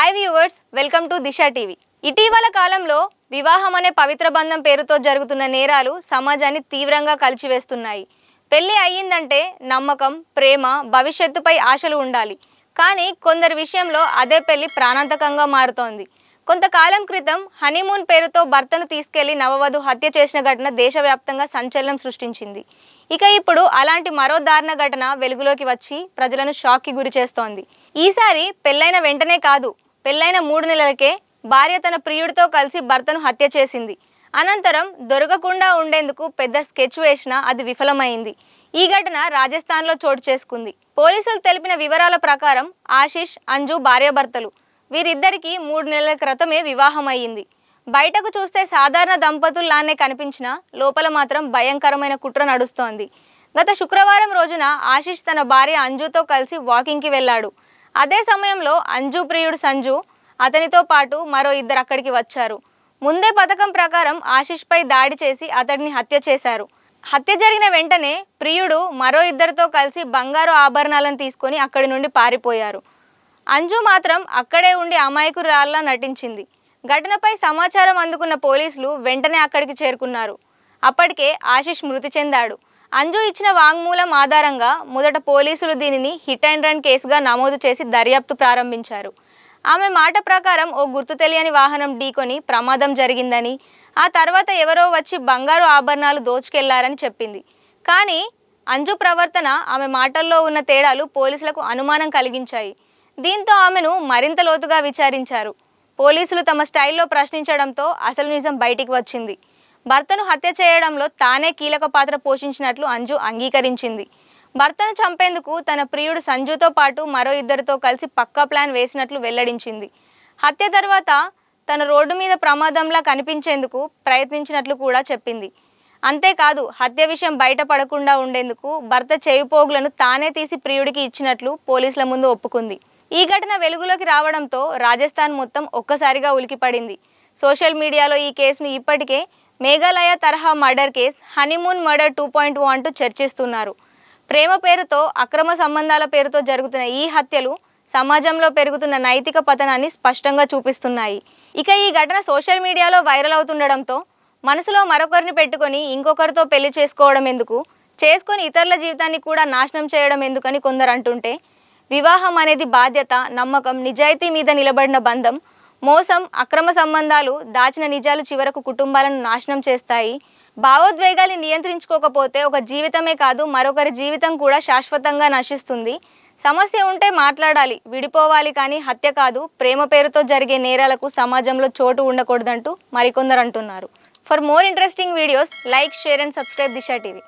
Hi viewers, welcome to Disha TV. ఇటీవల కాలంలో వివాహం అనే పవిత్ర బంధం పేరుతో జరుగుతున్న నేరాలు సమాజాన్ని తీవ్రంగా కలిచివేస్తున్నాయి. పెళ్లి అయ్యిందంటే నమ్మకం, ప్రేమ, భవిష్యత్తుపై ఆశలు ఉండాలి. కానీ కొందరి విషయంలో అదే పెళ్లి ప్రాణాంతకంగా మారుతోంది. కొంతకాలం క్రితం హనీమూన్ పేరుతో భర్తను తీసుకెళ్లి నవవధు హత్య చేసిన ఘటన దేశవ్యాప్తంగా సంచలనం సృష్టించింది. ఇక ఇప్పుడు అలాంటి మరో దారుణ ఘటన వెలుగులోకి వచ్చి ప్రజలను షాక్కి గురి చేస్తోంది. ఈసారి పెళ్లైన వెంటనే కాదు, పెళ్లైన 3 నెలలకే భార్య తన ప్రియుడితో కలిసి భర్తను హత్య చేసింది. అనంతరం దొరకకుండా ఉండేందుకు పెద్ద స్కెచ్ వేసినా అది విఫలమైంది. ఈ ఘటన రాజస్థాన్లో చోటు చేసుకుంది. పోలీసులు తెలిపిన వివరాల ప్రకారం ఆశిష్, అంజు భార్యాభర్తలు. వీరిద్దరికీ 3 నెలల క్రితమే వివాహం అయ్యింది. బయటకు చూస్తే సాధారణ దంపతుల్లానే కనిపించినా లోపల మాత్రం భయంకరమైన కుట్ర నడుస్తోంది. గత శుక్రవారం రోజున ఆశిష్ తన భార్య అంజుతో కలిసి వాకింగ్కి వెళ్ళాడు. అదే సమయంలో అంజు ప్రియుడు సంజు, అతనితో పాటు మరో 2 అక్కడికి వచ్చారు. ముందే పథకం ప్రకారం ఆశిష్పై దాడి చేసి అతడిని హత్య చేశారు. హత్య జరిగిన వెంటనే ప్రియుడు మరో 2తో కలిసి బంగారు ఆభరణాలను తీసుకొని అక్కడి నుండి పారిపోయారు. అంజు మాత్రం అక్కడే ఉండి అమాయకురాల్లా నటించింది. ఘటనపై సమాచారం అందుకున్న పోలీసులు వెంటనే అక్కడికి చేరుకున్నారు. అప్పటికే ఆశిష్ మృతి చెందాడు. అంజు ఇచ్చిన వాంగ్మూలం ఆధారంగా మొదట పోలీసులు దీనిని హిట్ అండ్ రన్ కేసుగా నమోదు చేసి దర్యాప్తు ప్రారంభించారు. ఆమె మాట ప్రకారం ఓ గుర్తు తెలియని వాహనం ఢీకొని ప్రమాదం జరిగిందని, ఆ తర్వాత ఎవరో వచ్చి బంగారు ఆభరణాలు దోచుకెళ్లారని చెప్పింది. కానీ అంజు ప్రవర్తన, ఆమె మాటల్లో ఉన్న తేడాలు పోలీసులకు అనుమానం కలిగించాయి. దీంతో ఆమెను మరింత లోతుగా విచారించారు. పోలీసులు తమ స్టైల్లో ప్రశ్నించడంతో అసలు నిజం బయటికి వచ్చింది. భర్తను హత్య చేయడంలో తానే కీలక పాత్ర పోషించినట్లు అంజు అంగీకరించింది. భర్తను చంపేందుకు తన ప్రియుడు సంజుతో పాటు మరో 2తో కలిసి పక్కా ప్లాన్ వేసినట్లు వెల్లడించింది. హత్య తర్వాత తన రోడ్డు మీద ప్రమాదంలా కనిపించేందుకు ప్రయత్నించినట్లు కూడా చెప్పింది. అంతేకాదు, హత్య విషయం బయటపడకుండా ఉండేందుకు భర్త చేయుపోగులను తానే తీసి ప్రియుడికి ఇచ్చినట్లు పోలీసుల ముందు ఒప్పుకుంది. ఈ ఘటన వెలుగులోకి రావడంతో రాజస్థాన్ మొత్తం ఒక్కసారిగా ఉలికిపడింది. సోషల్ మీడియాలో ఈ కేసును ఇప్పటికే మేఘాలయ తరహా మర్డర్ కేస్, హనీమూన్ మర్డర్ 2.0 అంటూ చర్చిస్తున్నారు. ప్రేమ పేరుతో, అక్రమ సంబంధాల పేరుతో జరుగుతున్న ఈ హత్యలు సమాజంలో పెరుగుతున్న నైతిక పతనాన్ని స్పష్టంగా చూపిస్తున్నాయి. ఇక ఈ ఘటన సోషల్ మీడియాలో వైరల్ అవుతుండడంతో మనసులో మరొకరిని పెట్టుకొని ఇంకొకరితో పెళ్లి చేసుకోవడం ఎందుకు, చేసుకొని ఇతరుల జీవితాన్ని కూడా నాశనం చేయడం ఎందుకని కొందరు అంటుంటే, వివాహం అనేది బాధ్యత, నమ్మకం, నిజాయితీ మీద నిలబడిన బంధం. మోసం, అక్రమ సంబంధాలు, దాచిన నిజాలు చివరకు కుటుంబాలను నాశనం చేస్తాయి. భావోద్వేగాన్ని నియంత్రించుకోకపోతే ఒక జీవితమే కాదు, మరొకరి జీవితం కూడా శాశ్వతంగా నశిస్తుంది. సమస్య ఉంటే మాట్లాడాలి, విడిపోవాలి, కానీ హత్య కాదు. ప్రేమ పేరుతో జరిగే నేరాలకు సమాజంలో చోటు ఉండకూడదంటూ మరికొందరు అంటున్నారు. For more interesting videos, like, share and subscribe Disha TV.